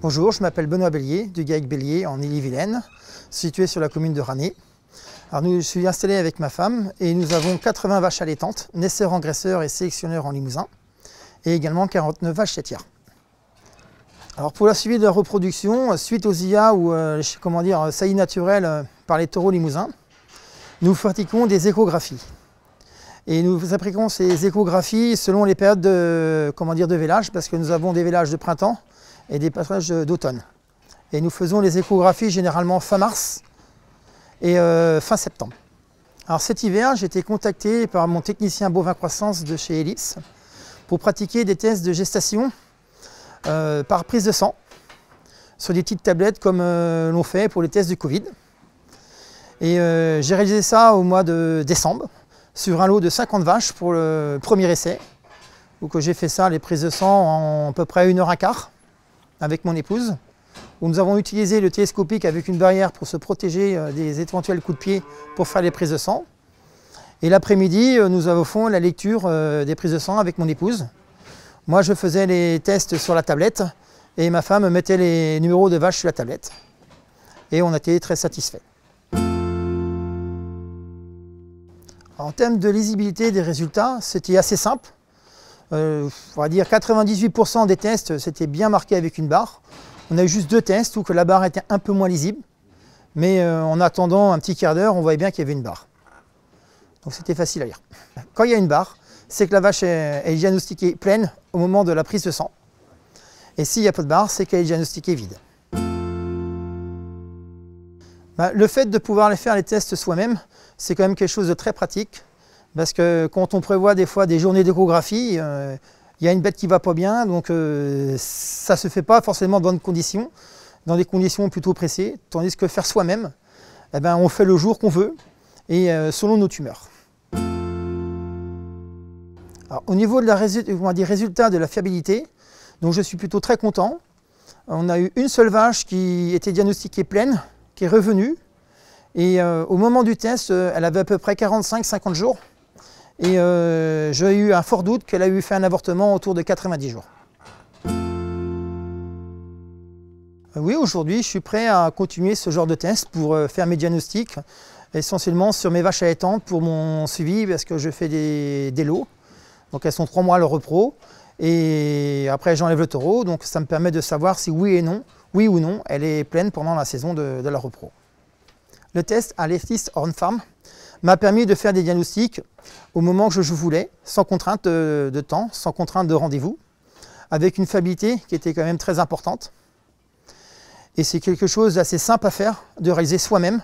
Bonjour, je m'appelle Benoît Bellier, du GAEC Bellier en Ille-et-Vilaine, situé sur la commune de Ranné. Alors je suis installé avec ma femme et nous avons 80 vaches allaitantes, naisseurs, engraisseurs et sélectionneurs en Limousin, et également 49 vaches laitières. Alors pour la suivi de la reproduction, suite aux IA ou saillies naturelles par les taureaux limousins, nous pratiquons des échographies. Et nous appliquons ces échographies selon les périodes de vélage, parce que nous avons des vélages de printemps et des passages d'automne. Et nous faisons les échographies généralement fin mars et fin septembre. Alors cet hiver, j'ai été contacté par mon technicien bovin croissance de chez Ellipse pour pratiquer des tests de gestation par prise de sang sur des petites tablettes comme l'on fait pour les tests du Covid. Et j'ai réalisé ça au mois de décembre sur un lot de 50 vaches pour le premier essai. Donc j'ai fait ça, les prises de sang, en à peu près 1h15 avec mon épouse, où nous avons utilisé le télescopique avec une barrière pour se protéger des éventuels coups de pied pour faire les prises de sang. Et l'après-midi, nous avons fait la lecture des prises de sang avec mon épouse. Moi, je faisais les tests sur la tablette et ma femme mettait les numéros de vaches sur la tablette. Et on a été très satisfaits. En termes de lisibilité des résultats, c'était assez simple. On va dire 98% des tests, c'était bien marqué avec une barre. On a eu juste 2 tests où que la barre était un peu moins lisible. Mais en attendant un petit quart d'heure, on voyait bien qu'il y avait une barre. Donc c'était facile à lire. Quand il y a une barre, c'est que la vache est diagnostiquée pleine au moment de la prise de sang. Et s'il n'y a pas de barre, c'est qu'elle est diagnostiquée vide. Le fait de pouvoir faire les tests soi-même, c'est quand même quelque chose de très pratique. Parce que quand on prévoit des fois des journées d'échographie, il y a une bête qui ne va pas bien, donc ça ne se fait pas forcément dans bonnes conditions, dans des conditions plutôt pressées, tandis que faire soi-même, on fait le jour qu'on veut et selon nos tumeurs. Alors, au niveau des résultats de la fiabilité, donc je suis plutôt très content. On a eu une seule vache qui était diagnostiquée pleine, qui est revenue, et au moment du test, elle avait à peu près 45-50 jours. Et j'ai eu un fort doute qu'elle a eu fait un avortement autour de 90 jours. Oui, aujourd'hui, je suis prêt à continuer ce genre de test pour faire mes diagnostics, essentiellement sur mes vaches allaitantes pour mon suivi, parce que je fais des lots. Donc elles sont 3 mois à leur repro, et après j'enlève le taureau, donc ça me permet de savoir si oui ou non, elle est pleine pendant la saison de la repro. Le test à l'Ellipse Horn Farm m'a permis de faire des diagnostics au moment que je voulais, sans contrainte de temps, sans contrainte de rendez-vous, avec une fiabilité qui était quand même très importante. Et c'est quelque chose d'assez simple à faire, de réaliser soi-même,